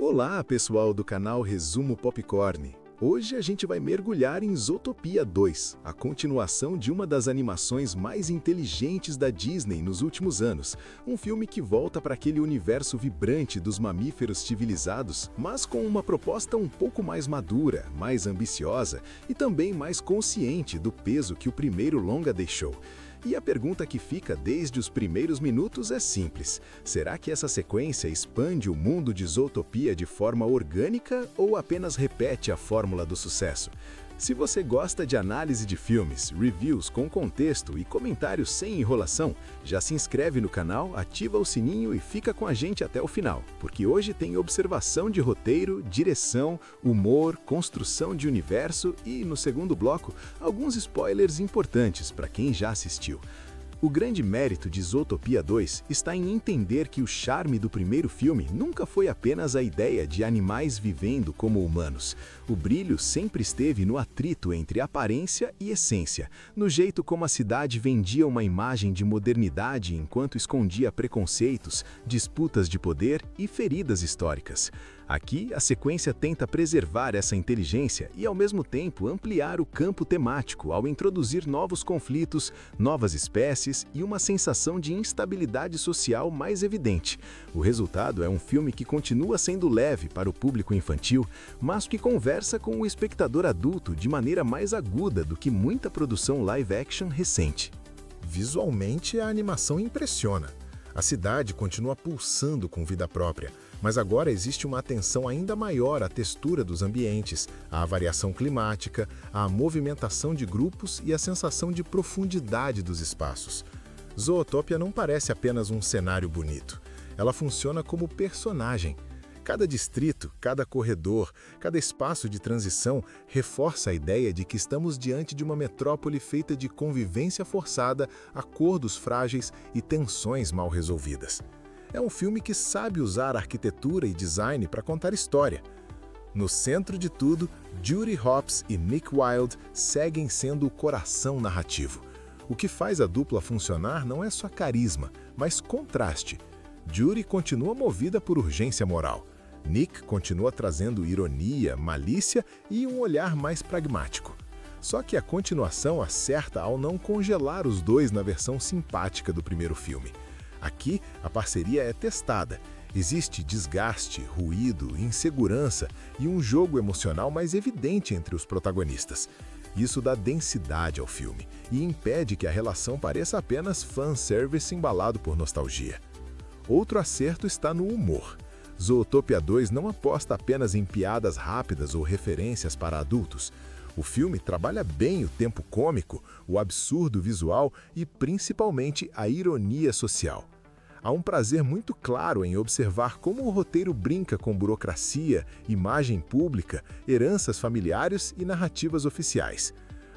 Olá, pessoal do canal Resumo Popcorn. Hoje a gente vai mergulhar em Zootopia 2, a continuação de uma das animações mais inteligentes da Disney nos últimos anos. Um filme que volta para aquele universo vibrante dos mamíferos civilizados, mas com uma proposta um pouco mais madura, mais ambiciosa e também mais consciente do peso que o primeiro longa deixou. E a pergunta que fica desde os primeiros minutos é simples: será que essa sequência expande o mundo de Zootopia de forma orgânica ou apenas repete a fórmula do sucesso? Se você gosta de análise de filmes, reviews com contexto e comentários sem enrolação, já se inscreve no canal, ativa o sininho e fica com a gente até o final, porque hoje tem observação de roteiro, direção, humor, construção de universo e, no segundo bloco, alguns spoilers importantes para quem já assistiu. O grande mérito de Zootopia 2 está em entender que o charme do primeiro filme nunca foi apenas a ideia de animais vivendo como humanos. O brilho sempre esteve no atrito entre aparência e essência, no jeito como a cidade vendia uma imagem de modernidade enquanto escondia preconceitos, disputas de poder e feridas históricas. Aqui, a sequência tenta preservar essa inteligência e, ao mesmo tempo, ampliar o campo temático ao introduzir novos conflitos, novas espécies e uma sensação de instabilidade social mais evidente. O resultado é um filme que continua sendo leve para o público infantil, mas que conversa com o espectador adulto de maneira mais aguda do que muita produção live-action recente. Visualmente, a animação impressiona. A cidade continua pulsando com vida própria, mas agora existe uma atenção ainda maior à textura dos ambientes, à variação climática, à movimentação de grupos e à sensação de profundidade dos espaços. Zootopia não parece apenas um cenário bonito. Ela funciona como personagem. Cada distrito, cada corredor, cada espaço de transição reforça a ideia de que estamos diante de uma metrópole feita de convivência forçada, acordos frágeis e tensões mal resolvidas. É um filme que sabe usar arquitetura e design para contar história. No centro de tudo, Judy Hopps e Nick Wilde seguem sendo o coração narrativo. O que faz a dupla funcionar não é só carisma, mas contraste. Judy continua movida por urgência moral. Nick continua trazendo ironia, malícia e um olhar mais pragmático. Só que a continuação acerta ao não congelar os dois na versão simpática do primeiro filme. Aqui, a parceria é testada. Existe desgaste, ruído, insegurança e um jogo emocional mais evidente entre os protagonistas. Isso dá densidade ao filme e impede que a relação pareça apenas fanservice embalado por nostalgia. Outro acerto está no humor. Zootopia 2 não aposta apenas em piadas rápidas ou referências para adultos. O filme trabalha bem o tempo cômico, o absurdo visual e principalmente a ironia social. Há um prazer muito claro em observar como o roteiro brinca com burocracia, imagem pública, heranças familiares e narrativas oficiais.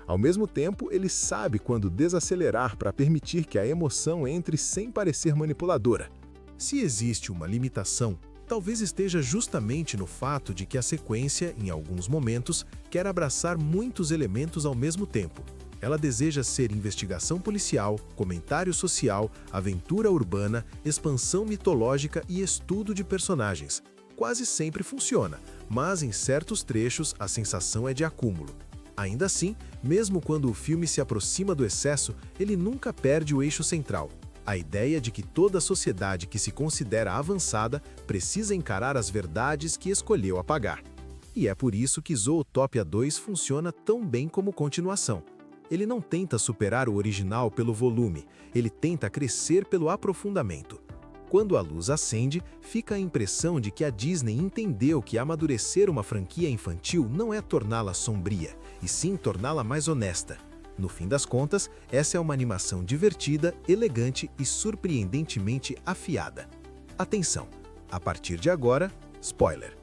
Ao mesmo tempo, ele sabe quando desacelerar para permitir que a emoção entre sem parecer manipuladora. Se existe uma limitação, talvez esteja justamente no fato de que a sequência, em alguns momentos, quer abraçar muitos elementos ao mesmo tempo. Ela deseja ser investigação policial, comentário social, aventura urbana, expansão mitológica e estudo de personagens. Quase sempre funciona, mas em certos trechos a sensação é de acúmulo. Ainda assim, mesmo quando o filme se aproxima do excesso, ele nunca perde o eixo central. A ideia de que toda sociedade que se considera avançada precisa encarar as verdades que escolheu apagar. E é por isso que Zootopia 2 funciona tão bem como continuação. Ele não tenta superar o original pelo volume, ele tenta crescer pelo aprofundamento. Quando a luz acende, fica a impressão de que a Disney entendeu que amadurecer uma franquia infantil não é torná-la sombria, e sim torná-la mais honesta. No fim das contas, essa é uma animação divertida, elegante e surpreendentemente afiada. Atenção! A partir de agora, spoiler!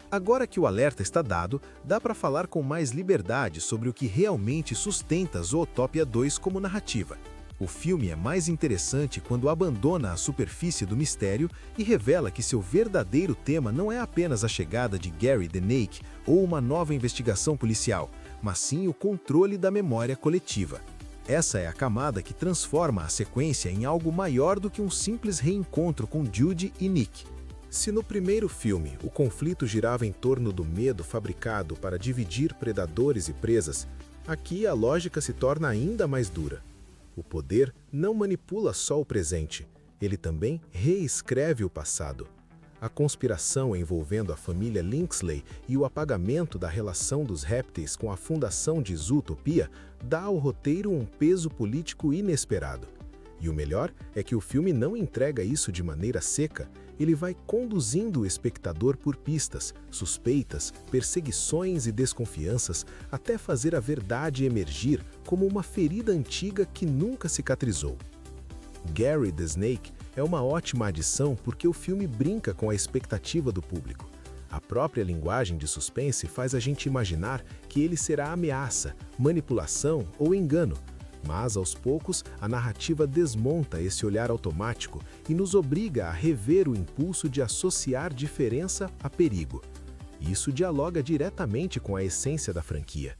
Agora que o alerta está dado, dá para falar com mais liberdade sobre o que realmente sustenta Zootopia 2 como narrativa. O filme é mais interessante quando abandona a superfície do mistério e revela que seu verdadeiro tema não é apenas a chegada de Gary the Snake ou uma nova investigação policial, mas sim o controle da memória coletiva. Essa é a camada que transforma a sequência em algo maior do que um simples reencontro com Judy e Nick. Se no primeiro filme o conflito girava em torno do medo fabricado para dividir predadores e presas, aqui a lógica se torna ainda mais dura. O poder não manipula só o presente, ele também reescreve o passado. A conspiração envolvendo a família Linksley e o apagamento da relação dos répteis com a fundação de Zootopia dá ao roteiro um peso político inesperado. E o melhor é que o filme não entrega isso de maneira seca, ele vai conduzindo o espectador por pistas, suspeitas, perseguições e desconfianças até fazer a verdade emergir como uma ferida antiga que nunca cicatrizou. Gary the Snake é uma ótima adição porque o filme brinca com a expectativa do público. A própria linguagem de suspense faz a gente imaginar que ele será ameaça, manipulação ou engano, mas aos poucos a narrativa desmonta esse olhar automático e nos obriga a rever o impulso de associar diferença a perigo. Isso dialoga diretamente com a essência da franquia.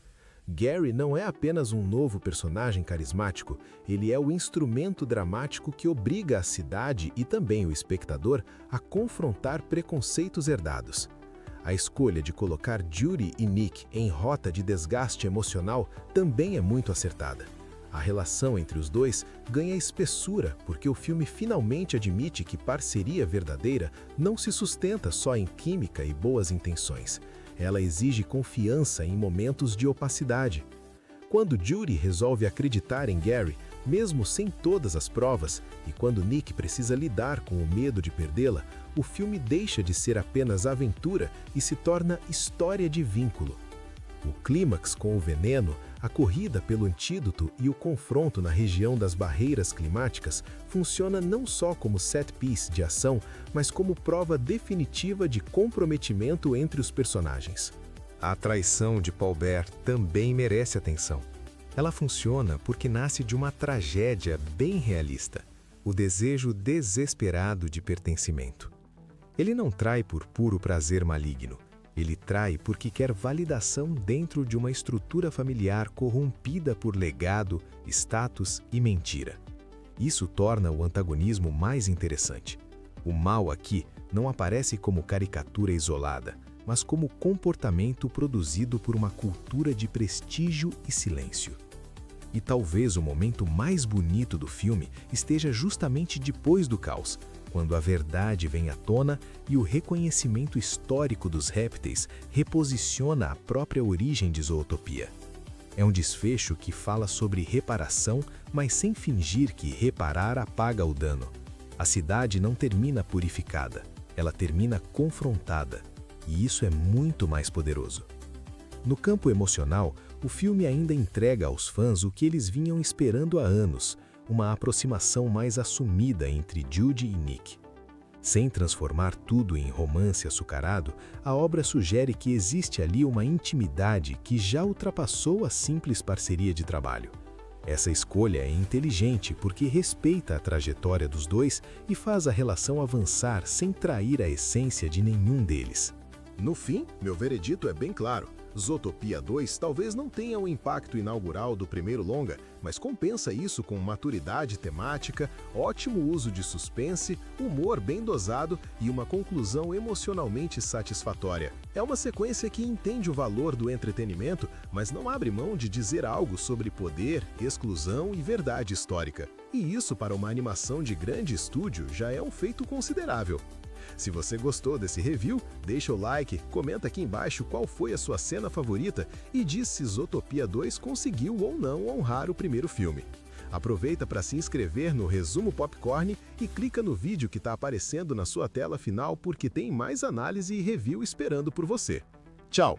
Gary não é apenas um novo personagem carismático, ele é o instrumento dramático que obriga a cidade e também o espectador a confrontar preconceitos herdados. A escolha de colocar Judy e Nick em rota de desgaste emocional também é muito acertada. A relação entre os dois ganha espessura porque o filme finalmente admite que parceria verdadeira não se sustenta só em química e boas intenções. Ela exige confiança em momentos de opacidade. Quando Judy resolve acreditar em Gary, mesmo sem todas as provas, e quando Nick precisa lidar com o medo de perdê-la, o filme deixa de ser apenas aventura e se torna história de vínculo. O clímax com o veneno, a corrida pelo antídoto e o confronto na região das barreiras climáticas funciona não só como set piece de ação, mas como prova definitiva de comprometimento entre os personagens. A traição de Paul Bear também merece atenção. Ela funciona porque nasce de uma tragédia bem realista, o desejo desesperado de pertencimento. Ele não trai por puro prazer maligno. Ele trai porque quer validação dentro de uma estrutura familiar corrompida por legado, status e mentira. Isso torna o antagonismo mais interessante. O mal aqui não aparece como caricatura isolada, mas como comportamento produzido por uma cultura de prestígio e silêncio. E talvez o momento mais bonito do filme esteja justamente depois do caos, quando a verdade vem à tona e o reconhecimento histórico dos répteis reposiciona a própria origem de Zootopia. É um desfecho que fala sobre reparação, mas sem fingir que reparar apaga o dano. A cidade não termina purificada, ela termina confrontada, e isso é muito mais poderoso. No campo emocional, o filme ainda entrega aos fãs o que eles vinham esperando há anos, uma aproximação mais assumida entre Judy e Nick. Sem transformar tudo em romance açucarado, a obra sugere que existe ali uma intimidade que já ultrapassou a simples parceria de trabalho. Essa escolha é inteligente porque respeita a trajetória dos dois e faz a relação avançar sem trair a essência de nenhum deles. No fim, meu veredito é bem claro. Zootopia 2 talvez não tenha o impacto inaugural do primeiro longa, mas compensa isso com maturidade temática, ótimo uso de suspense, humor bem dosado e uma conclusão emocionalmente satisfatória. É uma sequência que entende o valor do entretenimento, mas não abre mão de dizer algo sobre poder, exclusão e verdade histórica. E isso, para uma animação de grande estúdio, já é um feito considerável. Se você gostou desse review, deixa o like, comenta aqui embaixo qual foi a sua cena favorita e diz se Zootopia 2 conseguiu ou não honrar o primeiro filme. Aproveita para se inscrever no Resumo Popcorn e clica no vídeo que está aparecendo na sua tela final porque tem mais análise e review esperando por você. Tchau!